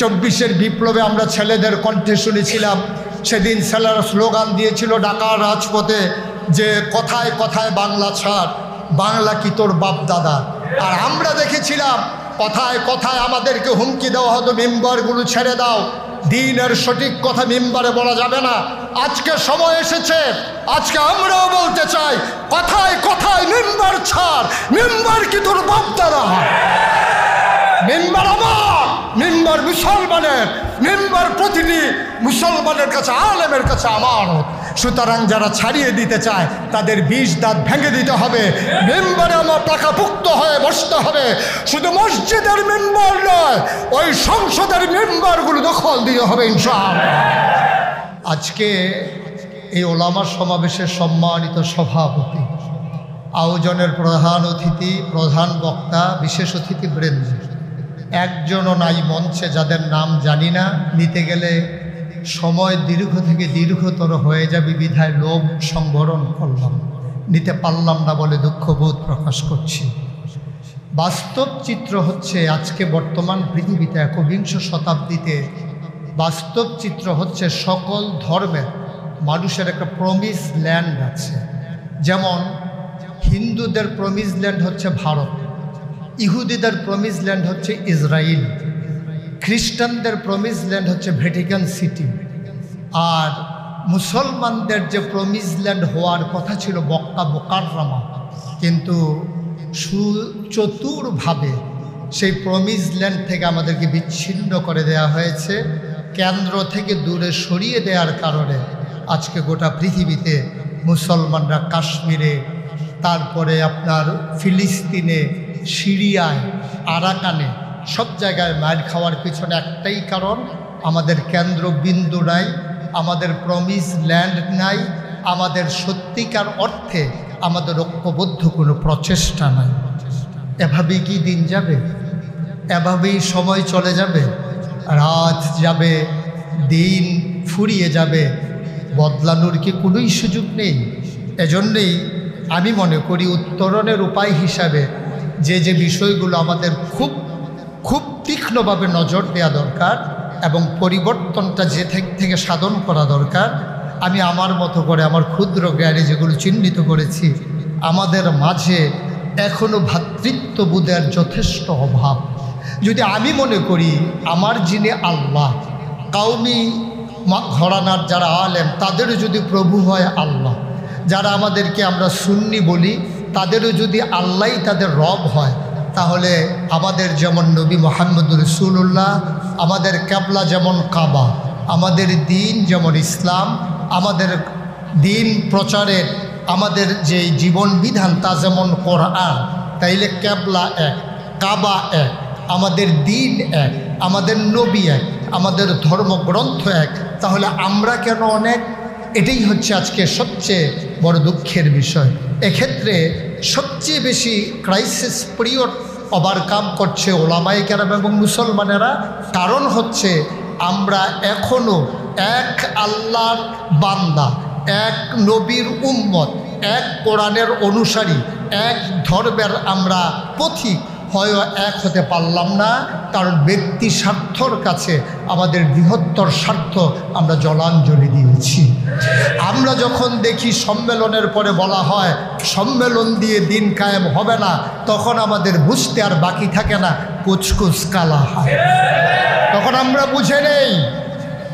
24-এর বিপ্লবে আমরা ছেলেদের কণ্ঠে শুনেছিলাম, সেদিন ছেলেরা স্লোগান দিয়েছিল ঢাকার রাজপথে যে কথায় কথায় বাংলা ছাড়, বাংলা কি তোর বাপ দাদা। আর আমরা দেখেছিলাম কথায় কথায় আমাদেরকে হুমকি দেওয়া হতো মেম্বারগুলো ছেড়ে দাও, দিনের সঠিক কথা মেম্বারে বলা যাবে না। আজকে সময় এসেছে, আজকে আমরাও বলতে চাই কথায় কথায় মেম্বার ছাড়, মেম্বার কি তোর বাপ দাদা। মেম্বার আমার, মেম্বার মুসলমানের, মেম্বার প্রতিটি মুসলমানের কাছে, আলেমের কাছে আমার। সুতরাং যারা ছাড়িয়ে দিতে চায় তাদের 20 দাঁত ভেঙে দিতে হবে। মেম্বারে আমার পাকাপুক্ত হয়ে বসতে হবে। শুধু মসজিদের মেম্বার নয়, ওই সংসদের মেম্বারগুলো দখল দিতে হবে ইনশাআল্লাহ। আজকে এই ওলামা সমাবেশের সম্মানিত সভাপতি, আয়োজনের প্রধান অতিথি, প্রধান বক্তা, বিশেষ অতিথি বৃন্দ একজনও নাই মঞ্চে যাদের নাম জানি না। নিতে গেলে সময় দীর্ঘ থেকে দীর্ঘতর হয়ে যাবে বিধায় লোভ সংবরণ করলাম, নিতে পারলাম না বলে দুঃখবোধ প্রকাশ করছি। বাস্তব চিত্র হচ্ছে আজকে বর্তমান পৃথিবীতে 21 শতাব্দীতে বাস্তব চিত্র হচ্ছে সকল ধর্মের মানুষের একটা প্রমিস ল্যান্ড আছে। যেমন হিন্দুদের প্রমিস ল্যান্ড হচ্ছে ভারত, ইহুদিদের প্রমিস ল্যান্ড হচ্ছে ইসরায়েল, খ্রিস্টানদের প্রমিস ল্যান্ড হচ্ছে ভ্যাটিকান সিটি, আর মুসলমানদের যে প্রমিস ল্যান্ড হওয়ার কথা ছিল মক্কা মুকাররমা, কিন্তু সুচতুরভাবে সেই প্রমিস ল্যান্ড থেকে আমাদেরকে বিচ্ছিন্ন করে দেয়া হয়েছে। কেন্দ্র থেকে দূরে সরিয়ে দেওয়ার কারণে আজকে গোটা পৃথিবীতে মুসলমানরা কাশ্মীরে, তারপরে আপনার ফিলিস্তিনে, সিরিয়ায়, আরাকানে সব জায়গায় মার খাওয়ার পিছনে একটাই কারণ, আমাদের কেন্দ্রবিন্দু নাই, আমাদের প্রমিস ল্যান্ড নাই, আমাদের সত্যিকার অর্থে আমাদের ঐক্যবদ্ধ কোনো প্রচেষ্টা নাই। এভাবেই কি দিন যাবে? এভাবেই সময় চলে যাবে, রাত যাবে, দিন ফুরিয়ে যাবে, বদলানোর কি কোনোই সুযোগ নেই? এজন্যই আমি মনে করি উত্তরণের উপায় হিসাবে যে বিষয়গুলো আমাদের খুব খুব তীক্ষ্ণভাবে নজর দেওয়া দরকার এবং পরিবর্তনটা যে থেকে সাধন করা দরকার, আমি আমার মতো করে আমার ক্ষুদ্র জ্ঞানে যেগুলো চিহ্নিত করেছি, আমাদের মাঝে এখনও ভ্রাতৃত্ববোধের যথেষ্ট অভাব। যদি আমি মনে করি আমার যিনি আল্লাহ, কাউমি ঘরানার যারা আলেম তাদেরও যদি প্রভু হয় আল্লাহ, যারা আমাদেরকে আমরা সুন্নি বলি তাদেরও যদি আল্লাহই তাদের রব হয়, তাহলে আমাদের যেমন নবী মুহাম্মদ রাসূলুল্লাহ, আমাদের কিবলা যেমন কাবা, আমাদের দিন যেমন ইসলাম, আমাদের দিন প্রচারের আমাদের যে জীবন বিধান তা যেমন কোরআন, তাইলে কিবলা এক, কাবা এক, আমাদের দিন এক, আমাদের নবী এক, আমাদের ধর্মগ্রন্থ এক, তাহলে আমরা কেন অনেক? এটাই হচ্ছে আজকে সবচেয়ে বড় দুঃখের বিষয়। এক্ষেত্রে সবচেয়ে বেশি ক্রাইসিস পিরিয়ড ওভারকাম করছে ওলামায়ে কেরাম এবং মুসলমানেরা। কারণ হচ্ছে আমরা এখনও এক আল্লাহর বান্দা, এক নবীর উম্মত, এক কোরআনের অনুসারী, এক ধর্মের আমরা পথিক হয় এক হতে পারলাম না। কারণ ব্যক্তি স্বার্থর কাছে আমাদের বৃহত্তর স্বার্থ আমরা জলাঞ্জলি দিয়েছি। আমরা যখন দেখি সম্মেলনের পরে বলা হয় সম্মেলন দিয়ে দিন কায়েম হবে না, তখন আমাদের বুঝতে আর বাকি থাকে না, কুচকুচ কালা হয়। তখন আমরা বুঝে নেই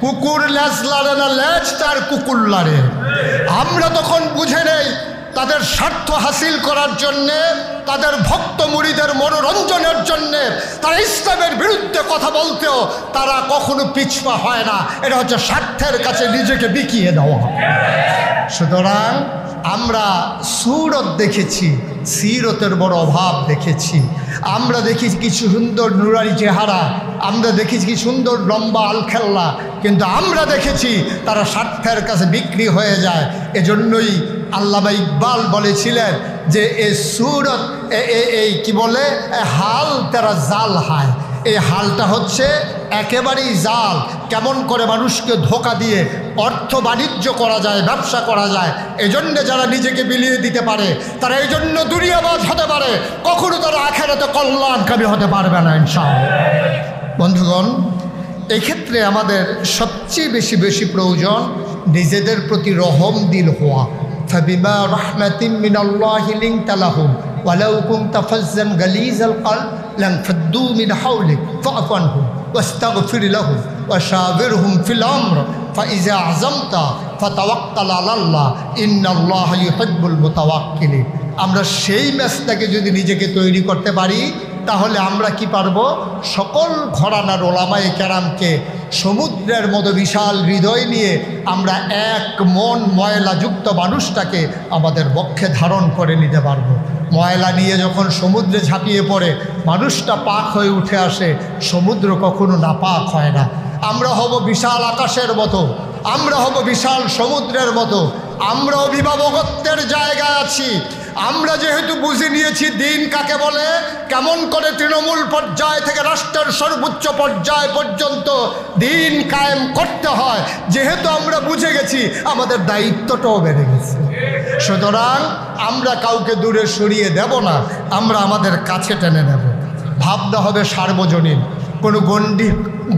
কুকুর লেজ লাড়ে না, লেজ তার কুকুর লাড়ে। আমরা তখন বুঝে নেই তাদের স্বার্থ হাসিল করার জন্যে, তাদের ভক্ত মুরিদের মনোরঞ্জনের জন্যে তারা ইসলামের বিরুদ্ধে কথা বলতেও তারা কখনো পিছপা হয় না। এটা হচ্ছে স্বার্থের কাছে নিজেকে বিকিয়ে দেওয়া। সুতরাং আমরা সুরত দেখেছি, সিরতের বড় অভাব দেখেছি। আমরা দেখেছি কিছু সুন্দর নুরানি চেহারা, আমরা দেখেছি কি সুন্দর লম্বা আলখেল্লা, কিন্তু আমরা দেখেছি তারা স্বার্থের কাছে বিক্রি হয়ে যায়। এজন্যই আল্লামা ইকবাল বলেছিলেন যে এ সুরত এই কি বলে হাল তারা জাল হায়, এই হালটা হচ্ছে একেবারেই জাল। কেমন করে মানুষকে ধোঁকা দিয়ে অর্থ বাণিজ্য করা যায়, ব্যবসা করা যায়, এজন্য যারা নিজেকে বিলিয়ে দিতে পারে তারা এই জন্য দুনিয়াবাজ হতে পারে, কখনো তারা আখেরাতে কল্যাণকামী হতে পারবে না ইনশাআল্লাহ। বন্ধুগণ, এক্ষেত্রে আমাদের সবচেয়ে বেশি প্রয়োজন নিজেদের প্রতি রহম দিল হওয়া। ফাবিমা রাহমাতিন মিনাল্লাহি লিনতা লাহুম ওয়ালাউ কুনতা ফাজ্জান গালিজাল কলব লানফাদ্দু মিন হাওলিক ফা'ফু আনহুম ওয়াস্তাগফির লাহুম ওয়াশাবিরহুম ফিল আমর ফাইযা আযামতা ফাতাওয়াক্কাল আলাল্লাহ ইন্নাল্লাহা ইউহিব্বুল মুতাওয়াক্কিলিন। আমরা সেই ম্যাচটাকে যদি নিজেকে তৈরি করতে পারি তাহলে আমরা কি পারবো, সকল ঘরানার ওলামায়ে কেরামকে সমুদ্রের মতো বিশাল হৃদয় নিয়ে আমরা এক মন ময়লাযুক্ত মানুষটাকে আমাদের বক্ষে ধারণ করে নিতে পারবো। ময়লা নিয়ে যখন সমুদ্রে ঝাঁপিয়ে পড়ে মানুষটা পাক হয়ে উঠে আসে, সমুদ্র কখনো নাপাক হয় না। আমরা হব বিশাল আকাশের মতো, আমরা হব বিশাল সমুদ্রের মতো। আমরা অভিভাবকত্বের জায়গায় আছি। আমরা যেহেতু বুঝে নিয়েছি দিন কাকে বলে, কেমন করে তৃণমূল পর্যায় থেকে রাষ্ট্রের সর্বোচ্চ পর্যায় পর্যন্ত দিন কায়েম করতে হয়, যেহেতু আমরা বুঝে গেছি আমাদের দায়িত্বটাও বেড়ে গেছে। সুতরাং আমরা কাউকে দূরে সরিয়ে দেব না, আমরা আমাদের কাছে টেনে নেব। ভাবনা হবে সার্বজনীন, কোনো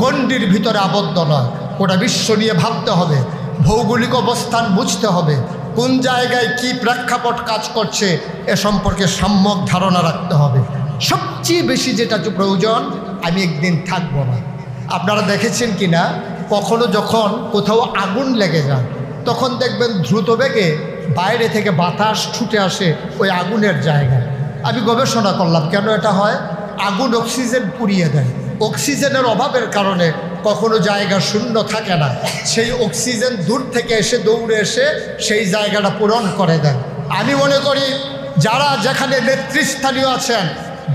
গণ্ডির ভিতরে আবদ্ধ নয়। গোটা বিশ্ব নিয়ে ভাবতে হবে, ভৌগোলিক অবস্থান বুঝতে হবে, কোন জায়গায় কি প্রেক্ষাপট কাজ করছে এ সম্পর্কে সম্যক ধারণা রাখতে হবে। সবচেয়ে বেশি যেটা প্রয়োজন, আমি একদিন থাকবো না। আপনারা দেখেছেন কি না, কখনো যখন কোথাও আগুন লেগে যায় তখন দেখবেন দ্রুত বেগে বাইরে থেকে বাতাস ছুটে আসে ওই আগুনের জায়গায়। আমি গবেষণা করলাম কেন এটা হয়। আগুন অক্সিজেন পুড়িয়ে দেয়, অক্সিজেনের অভাবের কারণে কখনো জায়গা শূন্য থাকে না, সেই অক্সিজেন দূর থেকে এসে দৌড়ে এসে সেই জায়গাটা পূরণ করে দেয়। আমি মনে করি যারা যেখানে নেতৃস্থানীয় আছেন,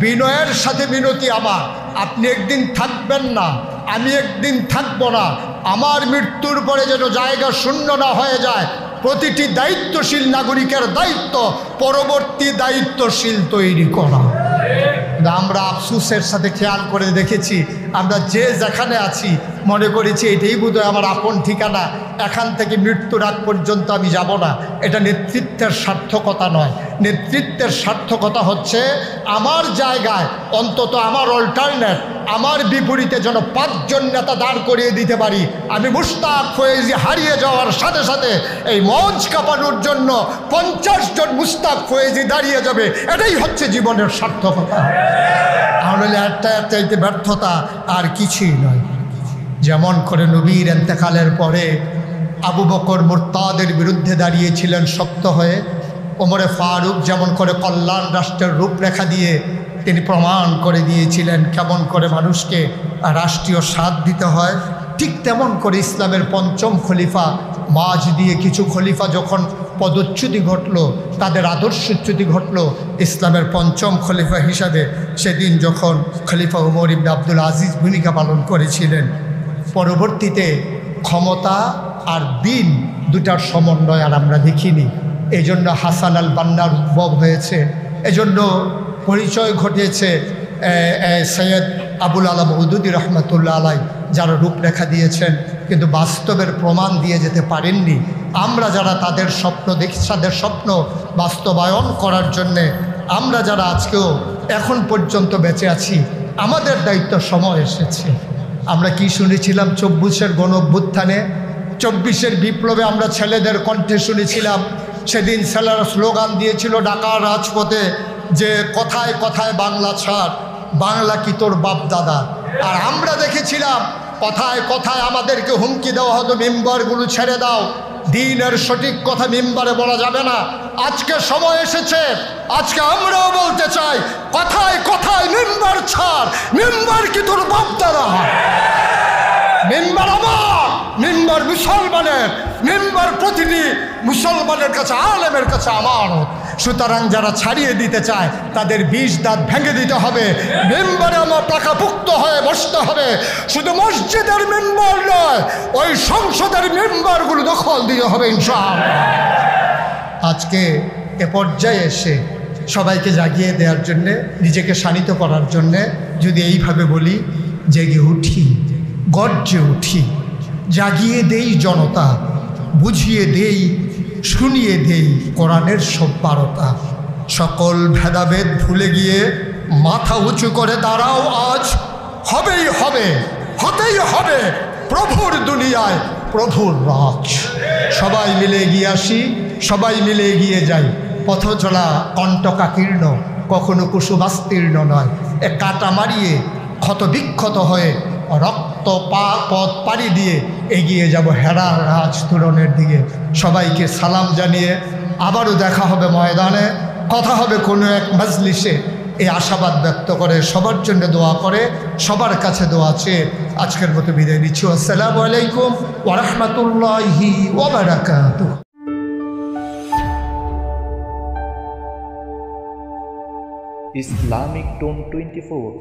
বিনয়ের সাথে মিনতি আমার, আপনি একদিন থাকবেন না, আমি একদিন থাকবো না। আমার মৃত্যুর পরে যেন জায়গা শূন্য না হয়ে যায়। প্রতিটি দায়িত্বশীল নাগরিকের দায়িত্ব পরবর্তী দায়িত্বশীল তৈরি করা। আমরা আফসোসের সাথে খেয়াল করে দেখেছি, আমরা যে যেখানে আছি মনে করেছি এটাই বোধহয় আমার আপন ঠিকানা, এখান থেকে মৃত্যুর আগ পর্যন্ত আমি যাব না। এটা নেতৃত্বের সার্থকতা নয়। নেতৃত্বের সার্থকতা হচ্ছে আমার জায়গায় অন্তত আমার অল্টারনেট, আমার বিপরীতে যেন 5 জন নেতা দাঁড় করিয়ে দিতে পারি। আমি মুশতাক ফয়েজি হারিয়ে যাওয়ার সাথে সাথে এই মঞ্চ কাঁপানোর জন্য 50 জন মুশতাক ফয়েজি দাঁড়িয়ে যাবে। এটাই হচ্ছে জীবনের সার্থকতা। তাহলে একটা ব্যর্থতা আর কিছুই নয়। যেমন করে নবীর ইন্তেকালের পরে আবু বকর মুরতাদের বিরুদ্ধে দাঁড়িয়েছিলেন শক্ত হয়ে, ওমরে ফারুক যেমন করে কল্যাণ রাষ্ট্রের রূপরেখা দিয়ে তিনি প্রমাণ করে দিয়েছিলেন কেমন করে মানুষকে রাষ্ট্রীয় স্বাদ দিতে হয়, ঠিক তেমন করে ইসলামের 5ম খলিফা মাঝ দিয়ে কিছু খলিফা যখন পদচ্যুতি ঘটল, তাদের আদর্শচ্যুতি ঘটল, ইসলামের 5ম খলিফা হিসাবে সেদিন যখন খলিফা উমর ইবনে আব্দুল আজিজ ভূমিকা পালন করেছিলেন। পরবর্তীতে ক্ষমতা আর দিন দুটার সমন্বয় আর আমরা দেখিনি। এই জন্য হাসান আল বান্নার উদ্ভব হয়েছে, এজন্য পরিচয় ঘটেছে সৈয়দ আবুল আলা মওদুদী রহমতুল্লাহ আলাই, যারা রূপরেখা দিয়েছেন কিন্তু বাস্তবের প্রমাণ দিয়ে যেতে পারেননি। আমরা যারা তাদের স্বপ্ন বাস্তবায়ন করার জন্যে আমরা যারা আজকেও এখন পর্যন্ত বেঁচে আছি, আমাদের দায়িত্ব সময় এসেছে। আমরা কি শুনেছিলাম 24-এর গণঅভ্যুত্থানে, 24-এর বিপ্লবে আমরা ছেলেদের কণ্ঠে শুনেছিলাম। সেদিন ছেলেরা স্লোগান দিয়েছিল ঢাকার রাজপথে যে কথায় কথায় বাংলা ছাড়, বাংলা কি তোর বাপ দাদা। আর আমরা দেখেছিলাম কথায় কথায় আমাদেরকে হুমকি দেওয়া হতো মেম্বারগুলো ছেড়ে দাও, দিনের সঠিক কথা মেম্বারে বলা যাবে না। আজকে সময় এসেছে, আজকে আমরাও বলতে চাই কথায় কথায় মেম্বার ছাড়, মেম্বার কি তোর বাপ দাদা। মেম্বার আমার, মেম্বার মুসলমানের, মেম্বার প্রতিটি মুসলমানের কাছে, আলেমের কাছে আমানত। সুতরাং যারা ছাড়িয়ে দিতে চায় তাদের 20 দাঁত ভেঙে দিতে হবে। মেম্বারে আমার পাকাপুক্ত হয়ে বসতে হবে। শুধু মসজিদের মেম্বার নয়, ওই সংসদের মেম্বারগুলো দখল দিতে হবে ইনশাআল্লাহ। আজকে এ পর্যায়ে এসে সবাইকে জাগিয়ে দেওয়ার জন্যে, নিজেকে শানিত করার জন্যে যদি এইভাবে বলি, জেগে উঠি, গর্জে উঠি, জাগিয়ে দেই জনতা, বুঝিয়ে দেই, শুনিয়ে দেই কোরআনের সভ্যতা। সকল ভেদাভেদ ভুলে গিয়ে মাথা উঁচু করে দাঁড়াও, আজ হবেই হবে, হতেই হবে প্রভুর দুনিয়ায়, প্রভুর রাজ। সবাই মিলে এগিয়ে আসি, সবাই মিলে এগিয়ে যাই। পথ চলা কণ্টকাকীর্ণ, কখনো কুসুমাস্তীর্ণ নয়। এ কাটা মারিয়ে ক্ষত বিক্ষত হয়ে রক্ত পথ পাড়ি দিয়ে এগিয়ে যাব হেরার রাজ তুরনের দিকে। সবাইকে সালাম জানিয়ে আবারও দেখা হবে ময়দানে, কথা হবে কোনো এক মজলিসে, এই আশাবাদ ব্যক্ত করে, সবার জন্য দোয়া করে, সবার কাছে দোয়া চেয়ে আজকের মতো বিদায় নিচ্ছি। আসসালামু আলাইকুম ওয়া রাহমাতুল্লাহি ওয়া বারাকাতুহু। Islamic Tone 24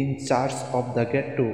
in charge of the ghetto